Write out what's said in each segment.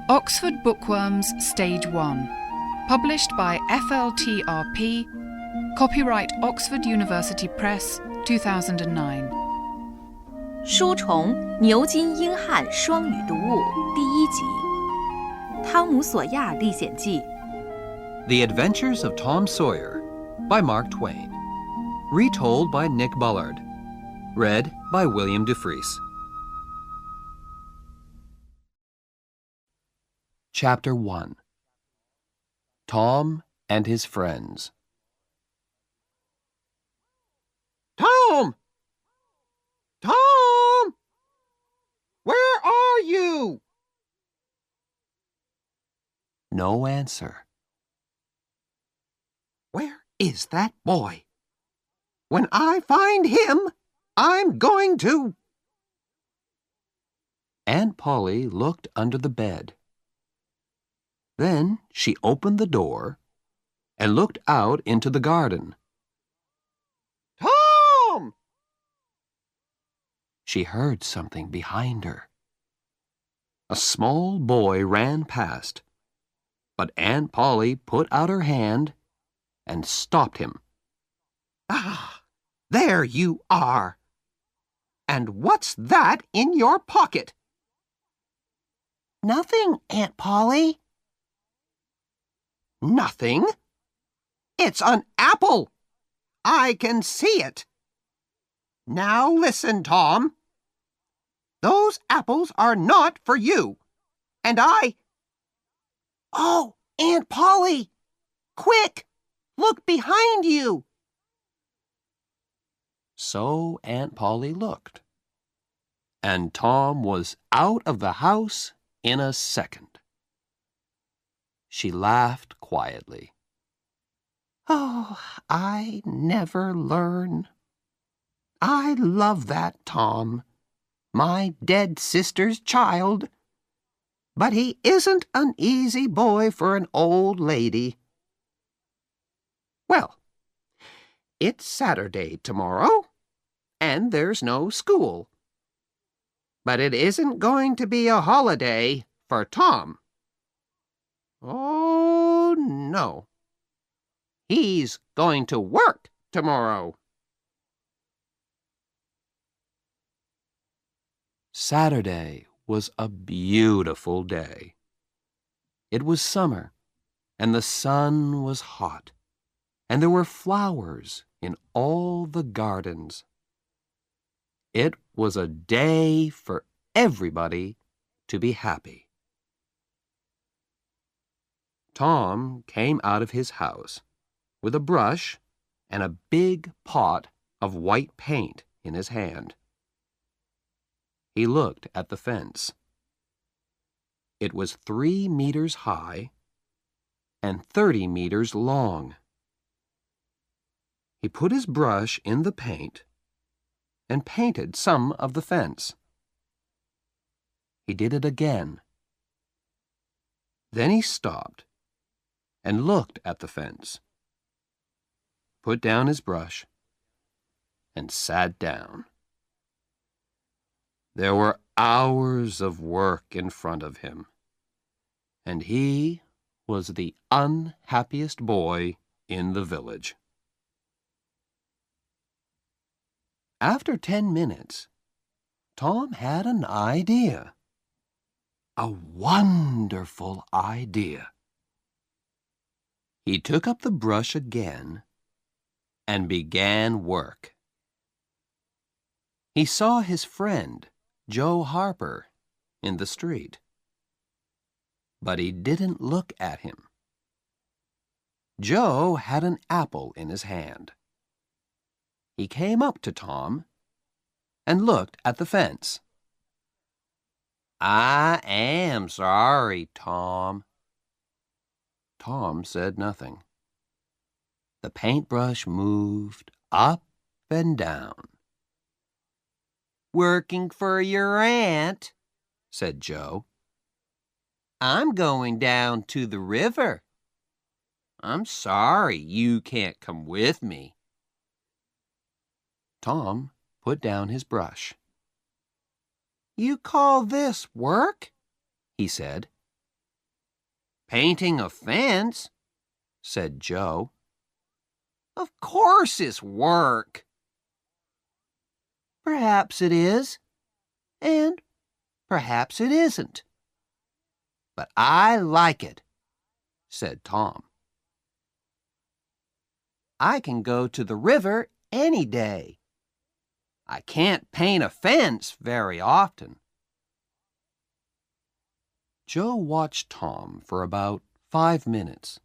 Oxford Bookworms Stage 1. Published by FLTRP. Copyright Oxford University Press, 2009. 书虫牛津英汉双语读物第一集《汤姆索亚历险记》 The Adventures of Tom Sawyer by Mark Twain. Retold by Nick Bullard. Read by William Dufries. Chapter 1. Tom and His Friends. Tom! Tom! Where are you? No answer. Where is that boy? When I find him, I'm going to... Aunt Polly looked under the bed. Then she opened the door and looked out into the garden. Tom! She heard something behind her. A small boy ran past, but Aunt Polly put out her hand and stopped him. Ah, there you are. And what's that in your pocket? Nothing, Aunt Polly. Nothing? It's an apple. I can see it. Now listen, Tom. Those apples are not for you. And Oh, Aunt Polly! Quick! Look behind you! So Aunt Polly looked, and Tom was out of the house in a second. She laughed quietly. Oh, I never learn. I love that Tom, my dead sister's child. But he isn't an easy boy for an old lady. Well, it's Saturday tomorrow, and there's no school. But it isn't going to be a holiday for Tom. Oh, no. He's going to work tomorrow. Saturday was a beautiful day. It was summer, and the sun was hot, and there were flowers in all the gardens. It was a day for everybody to be happy. Tom came out of his house with a brush and a big pot of white paint in his hand. He looked at the fence. It was 3 meters high and 30 meters long. He put his brush in the paint and painted some of the fence. He did it again. Then he stopped and looked at the fence, put down his brush, and sat down. There were hours of work in front of him, and he was the unhappiest boy in the village. After 10 minutes, Tom had an idea. A wonderful idea. He took up the brush again and began work. He saw his friend, Joe Harper, in the street. But he didn't look at him. Joe had an apple in his hand. He came up to Tom and looked at the fence. "I am sorry, Tom." Tom said nothing. The paintbrush moved up and down. "Working for your aunt," said Joe. "I'm going down to the river. I'm sorry you can't come with me." Tom put down his brush You call this work? He said. Painting a fence, said Joe. Of course it's work. Perhaps it is, and perhaps it isn't. But I like it, said Tom. I can go to the river any day. I can't paint a fence very often. Joe watched Tom for about 5 minutes.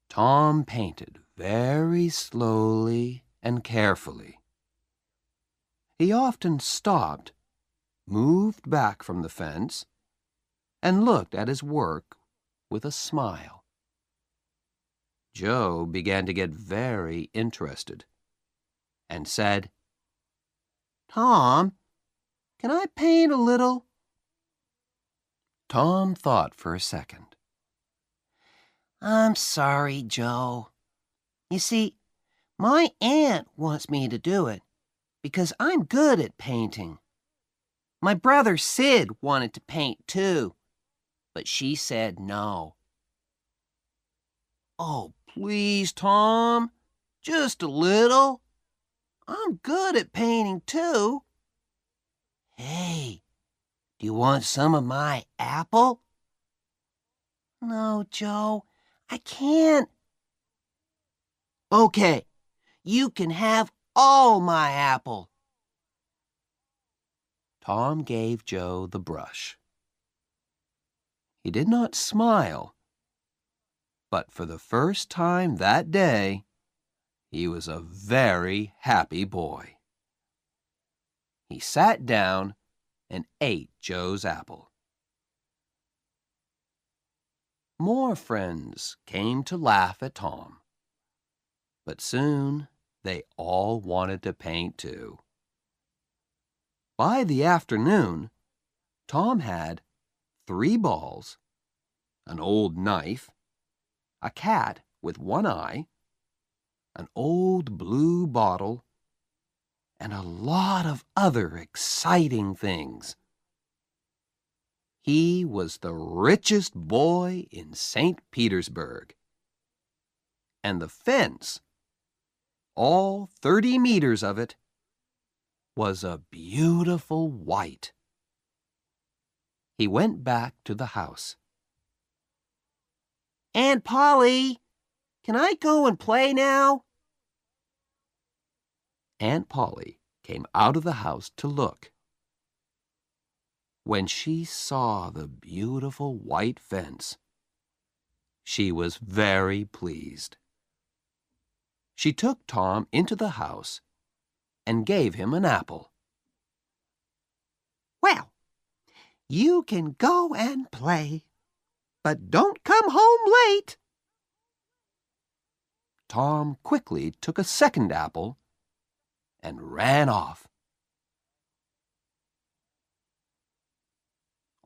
Tom painted very slowly and carefully. He often stopped, moved back from the fence, and looked at his work with a smile. Joe began to get very interested and said, "Tom, can I paint a little?" Tom thought for a second. "I'm sorry, Joe. You see, my aunt wants me to do it because I'm good at painting. My brother Sid wanted to paint too, but she said no." "Oh, please, Tom, just a little. I'm good at painting too." "Hey, do you want some of my apple?" "No, Joe, I can't." "Okay, you can have all my apple." Tom gave Joe the brush. He did not smile, but for the first time that day, he was a very happy boy. He sat down and ate Joe's apple. More friends came to laugh at Tom, but soon they all wanted to paint too. By the afternoon, Tom had 3 balls, an old knife, a cat with one eye, an old blue bottle, and a lot of other exciting things. He was the richest boy in St. Petersburg. And the fence, all 30 meters of it, was a beautiful white. He went back to the house. "Aunt Polly, can I go and play now?" Aunt Polly came out of the house to look. When she saw the beautiful white fence, she was very pleased. She took Tom into the house and gave him an apple. "Well, you can go and play, but don't come home late." Tom quickly took a second apple and ran off.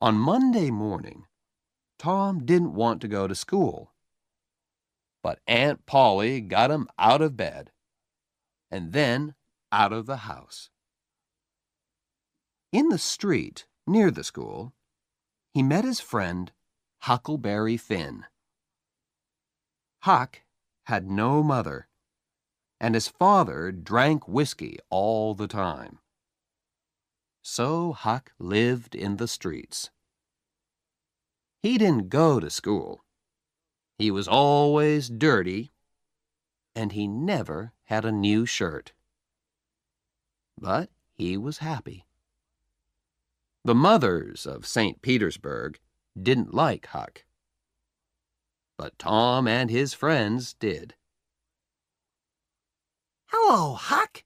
On Monday morning, Tom didn't want to go to school, but Aunt Polly got him out of bed and then out of the house. In the street near the school, he met his friend Huckleberry Finn. Huck had no mother, and his father drank whiskey all the time. So Huck lived in the streets. He didn't go to school. He was always dirty, and he never had a new shirt. But he was happy. The mothers of St. Petersburg didn't like Huck, but Tom and his friends did. "Hello, Huck,"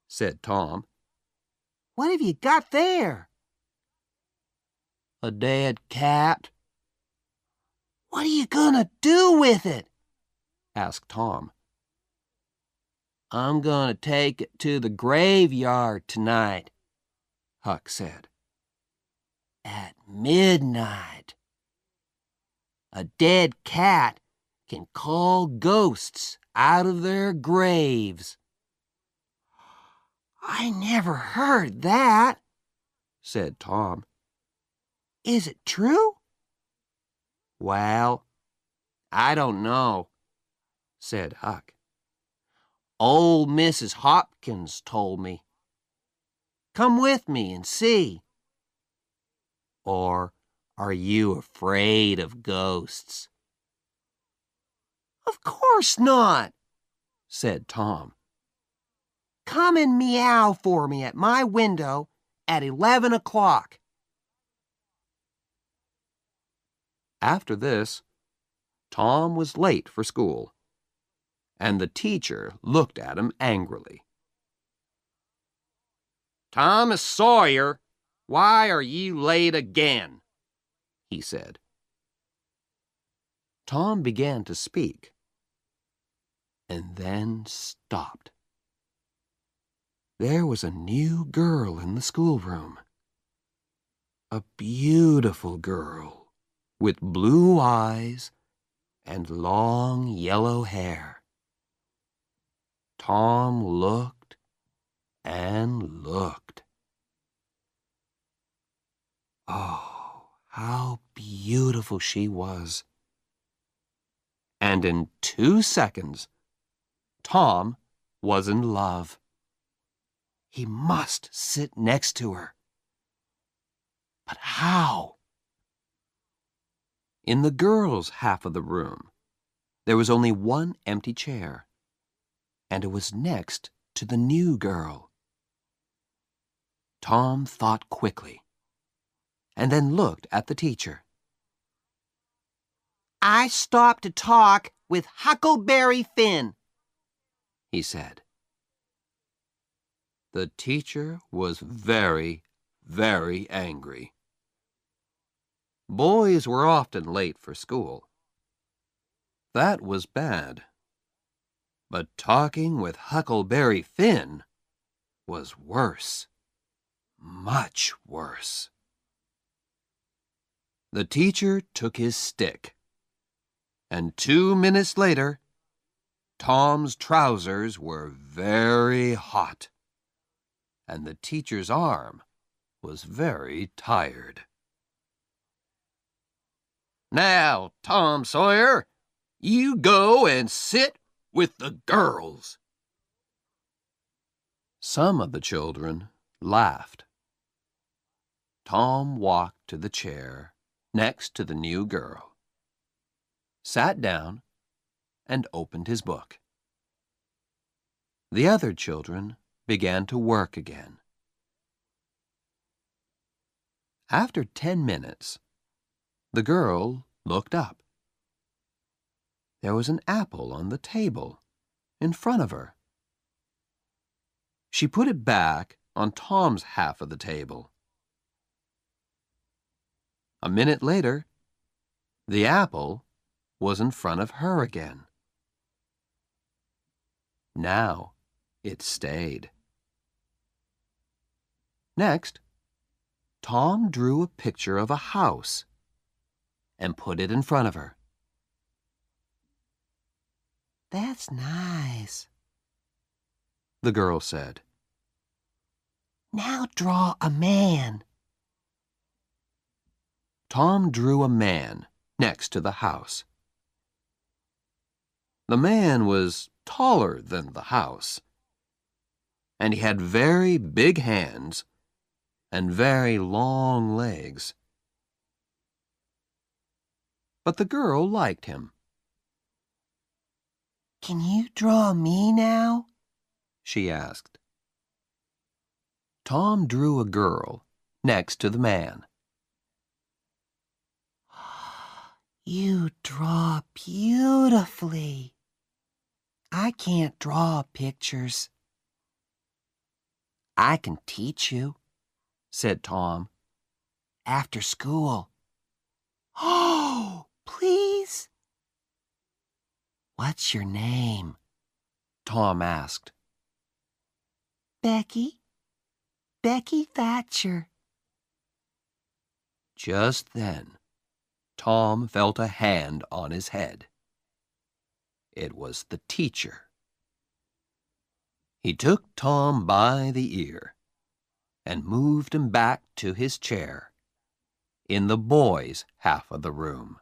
said Tom. "What have you got there?" "A dead cat." "What are you gonna do with it?" asked Tom. "I'm gonna take it to the graveyard tonight," Huck said. "At midnight. A dead cat can call ghosts out of their graves." "I never heard that," said Tom. Is it true? Well, I don't know, said Huck. Old Mrs. Hopkins told me. Come with me and see. Or are you afraid of ghosts? Of course not, said Tom. Come and meow for me at my window at 11 o'clock. After this, Tom was late for school, and the teacher looked at him angrily. Thomas Sawyer, why are you late again? He said. Tom began to speak, and then stopped. There was a new girl in the schoolroom. A beautiful girl with blue eyes and long yellow hair. Tom looked and looked. Oh, how beautiful she was. And in 2 seconds, Tom was in love. He must sit next to her. But how? In the girls' half of the room, there was only one empty chair, and it was next to the new girl. Tom thought quickly, and then looked at the teacher. I stopped to talk with Huckleberry Finn, he said. The teacher was very, very angry. Boys were often late for school. That was bad. But talking with Huckleberry Finn was worse. Much worse. The teacher took his stick, and 2 minutes later, Tom's trousers were very hot, and the teacher's arm was very tired. Now, Tom Sawyer, you go and sit with the girls. Some of the children laughed. Tom walked to the chair next to the new girl, sat down, and opened his book. The other children began to work again. After 10 minutes, the girl looked up. There was an apple on the table in front of her. She put it back on Tom's half of the table. A minute later, the apple was in front of her again. Now it stayed. Next, Tom drew a picture of a house and put it in front of her. That's nice, the girl said. Now draw a man. Tom drew a man next to the house. The man was taller than the house, and he had very big hands and very long legs. But the girl liked him. Can you draw me now? She asked. Tom drew a girl next to the man. You draw beautifully. I can't draw pictures. I can teach you, said Tom, after school. Oh, please? What's your name? Tom asked. Becky. Becky Thatcher. Just then, Tom felt a hand on his head. It was the teacher. He took Tom by the ear and moved him back to his chair in the boys' half of the room.